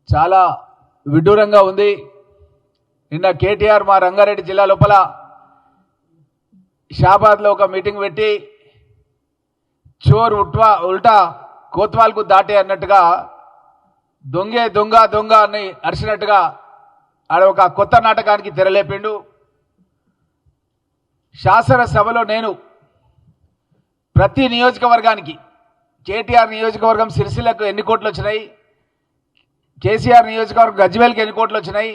చాలా విడ్డూరంగా ఉంది. నిన్న కేటీఆర్ మా రంగారెడ్డి జిల్లా లోపల షాబాద్లో ఒక మీటింగ్ పెట్టి చోర్ ఉల్టా కోత్వాల్కు దాటే అన్నట్టుగా దొంగే దొంగ దొంగ అని అరిచినట్టుగా ఆడ ఒక కొత్త నాటకానికి తెరలేపిండు. శాసనసభలో నేను ప్రతి నియోజకవర్గానికి కేటీఆర్ నియోజకవర్గం సిరిసిల్లకు ఎన్ని కోట్లు వచ్చినాయి, కేసీఆర్ నియోజకవర్గం గజ్వేల్కి ఎన్ని కోట్లు వచ్చినాయి,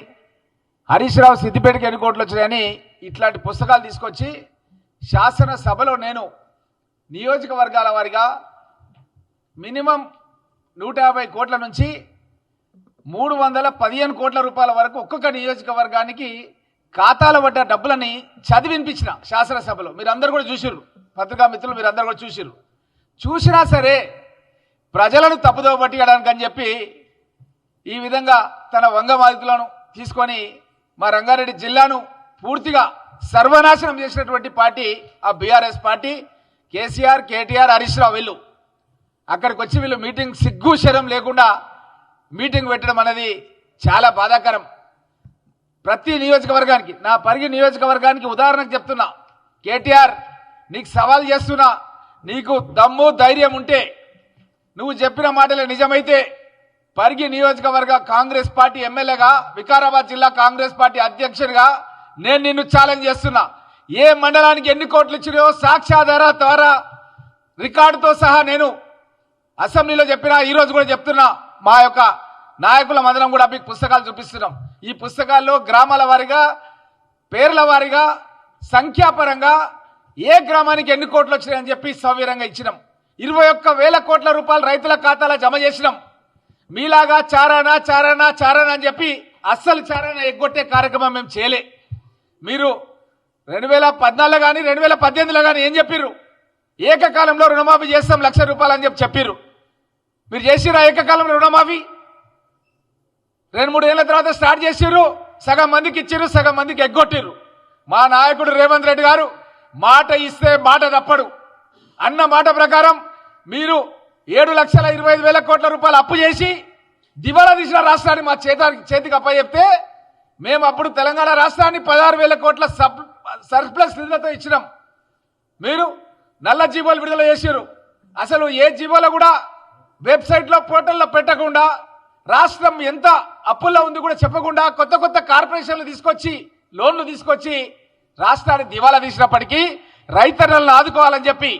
హరీష్ రావు సిద్దిపేటకి ఎన్ని కోట్లు వచ్చినాయని ఇట్లాంటి పుస్తకాలు తీసుకొచ్చి శాసనసభలో నేను నియోజకవర్గాల వారిగా మినిమం 150 కోట్ల నుంచి 315 కోట్ల రూపాయల వరకు ఒక్కొక్క నియోజకవర్గానికి ఖాతాల పడ్డ డబ్బులని చదివినిపించిన శాసనసభలో. మీరందరూ కూడా చూసిర్రు, పత్రికా మిత్రులు మీరందరూ కూడా చూసిర్రు. చూసినా సరే ప్రజలను తప్పుదోవ పట్టియడానికి అని చెప్పి ఈ విధంగా తన వంగమాదితులను తీసుకొని మా రంగారెడ్డి జిల్లాను పూర్తిగా సర్వనాశనం చేసినటువంటి పార్టీ ఆ బీఆర్ఎస్ పార్టీ. కేసీఆర్, కేటీఆర్, హరీష్ రావు వీళ్ళు అక్కడికి వచ్చి వీళ్ళు మీటింగ్ సిగ్గు శరం లేకుండా మీటింగ్ పెట్టడం అనేది చాలా బాధాకరం. ప్రతి నియోజకవర్గానికి, నా పరిగి నియోజకవర్గానికి ఉదాహరణకు చెప్తున్నా, కేటీఆర్ నీకు సవాల్ చేస్తున్నా, నీకు దమ్ము ధైర్యం ఉంటే నువ్వు చెప్పిన మాటలే నిజమైతే పరిగి నియోజకవర్గ కాంగ్రెస్ పార్టీ ఎమ్మెల్యేగా, వికారాబాద్ జిల్లా కాంగ్రెస్ పార్టీ అధ్యక్షుడిగా నేను నిన్ను ఛాలెంజ్ చేస్తున్నా. ఏ మండలానికి ఎన్ని కోట్లు ఇచ్చినాయో సాక్ష్యాధార ద్వారా రికార్డుతో సహా నేను అసెంబ్లీలో చెప్పినా, ఈరోజు కూడా చెప్తున్నా. మా యొక్క నాయకుల మందరం కూడా మీకు పుస్తకాలు చూపిస్తున్నాం. ఈ పుస్తకాల్లో గ్రామాల వారీగా, పేర్ల వారీగా, సంఖ్యాపరంగా ఏ గ్రామానికి ఎన్ని కోట్లు వచ్చినాయని చెప్పి సవివరంగా ఇచ్చినాం. 21,000 కోట్ల రూపాయలు రైతుల ఖాతాలో జమ చేసినాం. మీలాగా చారానా చారానా చారానా అని చెప్పి అస్సలు చారానా ఎగ్గొట్టే కార్యక్రమం మేము చేయలే. మీరు 2014 కానీ 2018లో కానీ ఏం చెప్పిర్రు? ఏకకాలంలో రుణమాఫీ చేస్తాం 1,00,000 రూపాయలు అని చెప్పిర్రు. మీరు చేసిర్రా ఏకకాలంలో రుణమాఫీ? 2-3 ఏళ్ల తర్వాత స్టార్ట్ చేసిర్రు, సగం మందికి ఇచ్చిర్రు, సగం మందికి ఎగ్గొట్టిర్రు. మా నాయకుడు రేవంత్ రెడ్డి గారు మాట ఇస్తే మాట తప్పడు అన్న మాట ప్రకారం మీరు 7,25,000 కోట్ల రూపాయలు అప్పు చేసి దివాలా తీసిన రాష్ట్రాన్ని మా చేతికి అప్పచెప్తే మేము అప్పుడు తెలంగాణ రాష్ట్రాన్ని 16,000 కోట్ల సర్ప్లస్ నిధులతో ఇచ్చినాం. మీరు నల్ల జీవోలు విడుదల చేశారు. అసలు ఏ జీవోలో కూడా వెబ్సైట్లో పోర్టల్లో పెట్టకుండా, రాష్ట్రం ఎంత అప్పుల్లో ఉంది కూడా చెప్పకుండా కొత్త కొత్త కార్పొరేషన్లు తీసుకొచ్చి, లోన్లు తీసుకొచ్చి రాష్ట్రాన్ని దివాలా తీసినప్పటికీ రైతన్నలను ఆదుకోవాలని చెప్పి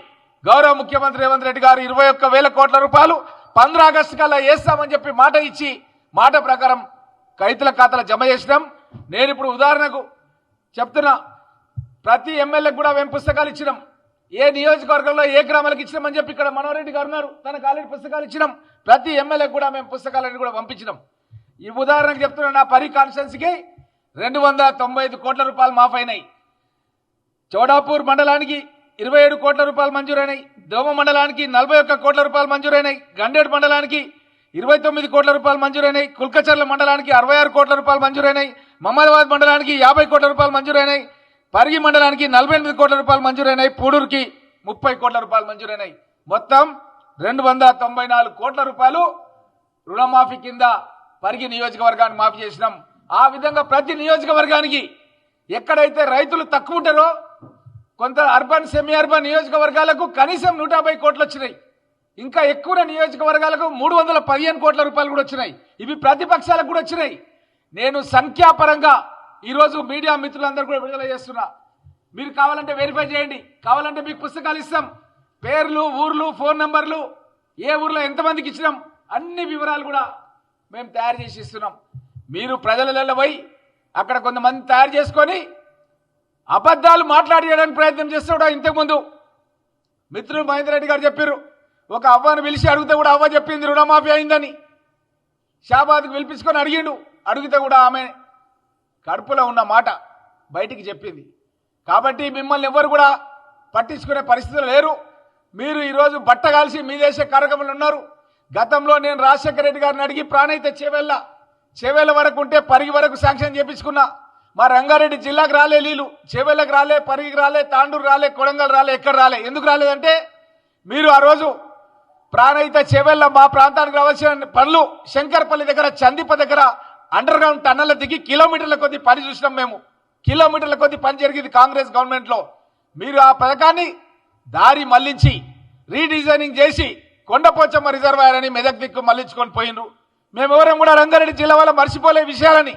గౌరవ ముఖ్యమంత్రి రేవంత్ రెడ్డి గారు 21,000 కోట్ల రూపాయలు 15 ఆగస్టు కల్లా వేస్తామని చెప్పి మాట ఇచ్చి, మాట ప్రకారం రైతుల ఖాతాలో జమ చేసినాం. నేను ఇప్పుడు ఉదాహరణకు చెప్తున్నా, ప్రతి ఎమ్మెల్యేకి కూడా మేము పుస్తకాలు ఇచ్చినాం. ఏ నియోజకవర్గంలో ఏ గ్రామాలకు ఇచ్చినామని చెప్పి ఇక్కడ మనోహరెడ్డి గారు ఉన్నారు, తనకు ఆల్రెడీ పుస్తకాలు ఇచ్చినాం. ప్రతి ఎమ్మెల్యేకి కూడా మేము పుస్తకాలను కూడా పంపించినాం. ఈ ఉదాహరణకు చెప్తున్నా, నా పరి కాన్స్టిట్యున్సీకి 295 కోట్ల రూపాయలు మాఫ్ అయినాయి. చౌడాపూర్ మండలానికి 27 కోట్ల రూపాయలు మంజూరైనాయి. దోమ మండలానికి 41 కోట్ల రూపాయలు మంజూరైనాయి. గండేడు మండలానికి 29 కోట్ల రూపాయలు మంజూరైనాయి. కుల్కచర్ల మండలానికి 66 కోట్ల రూపాయలు మంజూరైనాయి. మహమ్మదాబాద్ మండలానికి 50 కోట్ల రూపాయలు మంజూరైనాయి. పరిగి మండలానికి 48 కోట్ల రూపాయలు మంజూరైనాయి. పూడూరుకి 30 కోట్ల రూపాయలు మంజూరైనాయి. మొత్తం 294 కోట్ల రూపాయలు రుణమాఫీ కింద పరిగి నియోజకవర్గాన్ని మాఫీ చేసినాం. ఆ విధంగా ప్రతి నియోజకవర్గానికి ఎక్కడైతే రైతులు తక్కువ ఉంటారో, కొంత అర్బన్ సెమీ అర్బన్ నియోజకవర్గాలకు కనీసం 150 కోట్లు వచ్చినాయి. ఇంకా ఎక్కువ నియోజకవర్గాలకు 315 కోట్ల రూపాయలు కూడా వచ్చినాయి. ఇవి ప్రతిపక్షాలకు కూడా వచ్చినాయి. నేను సంఖ్యాపరంగా ఈరోజు మీడియా మిత్రులందరూ కూడా విడుదల చేస్తున్నా. మీరు కావాలంటే వెరిఫై చేయండి, కావాలంటే మీకు పుస్తకాలు ఇస్తాం. పేర్లు, ఊర్లు, ఫోన్ నంబర్లు, ఏ ఊర్లో ఎంతమందికి ఇచ్చినాం అన్ని వివరాలు కూడా మేము తయారు చేసి ఇస్తున్నాం. మీరు ప్రజలలో పోయి అక్కడ కొంతమంది తయారు చేసుకొని అబద్ధాలు మాట్లాడడానికి ప్రయత్నం చేస్తాడు. ఇంతకుముందు మిత్రులు మహేందర్ రెడ్డి గారు చెప్పారు, ఒక అవ్వను పిలిచి అడిగితే కూడా అవ్వ చెప్పింది రుణమాఫీ అయిందని. షాబాద్కు పిలిపించుకొని అడిగితే కూడా ఆమె కడుపులో ఉన్న మాట బయటికి చెప్పింది. కాబట్టి మిమ్మల్ని ఎవరు కూడా పట్టించుకునే పరిస్థితులు లేరు. మీరు ఈరోజు బట్టగాల్సి మీ దేశ కార్యక్రమంలో ఉన్నారు. గతంలో నేను రాజశేఖర రెడ్డి గారిని అడిగి ప్రాణైతే చేవేళ్ళ వరకు ఉంటే పరిగి వరకు శాంక్షన్ చేయించుకున్నా. మా రంగారెడ్డి జిల్లాకు రాలే నీళ్ళు, చేవేళ్ళకు రాలే, పరిగికి రాలే, తాండూరు రాలే, కొడంగల్ రాలే, ఎక్కడ రాలే. ఎందుకు రాలేదంటే మీరు ఆ రోజు ప్రాణహిత చేవెళ్ళ మా ప్రాంతానికి రావాల్సిన పనులు శంకర్పల్లి దగ్గర చందిప దగ్గర అండర్ గ్రౌండ్ టన్నెల దిగి కిలోమీటర్ల కొద్ది పని చూసినాం మేము. కిలోమీటర్ల కొద్ది పని జరిగింది కాంగ్రెస్ గవర్నమెంట్ లో. మీరు ఆ పథకాన్ని దారి మళ్లించి రీడిజైనింగ్ చేసి కొండపోచమ్మ రిజర్వాయర్ అని మెదక్ దిక్కు మళ్లించుకొని పోయినరు. మేమెవరం కూడా రంగారెడ్డి జిల్లా వల్ల మర్చిపోలే విషయాలని.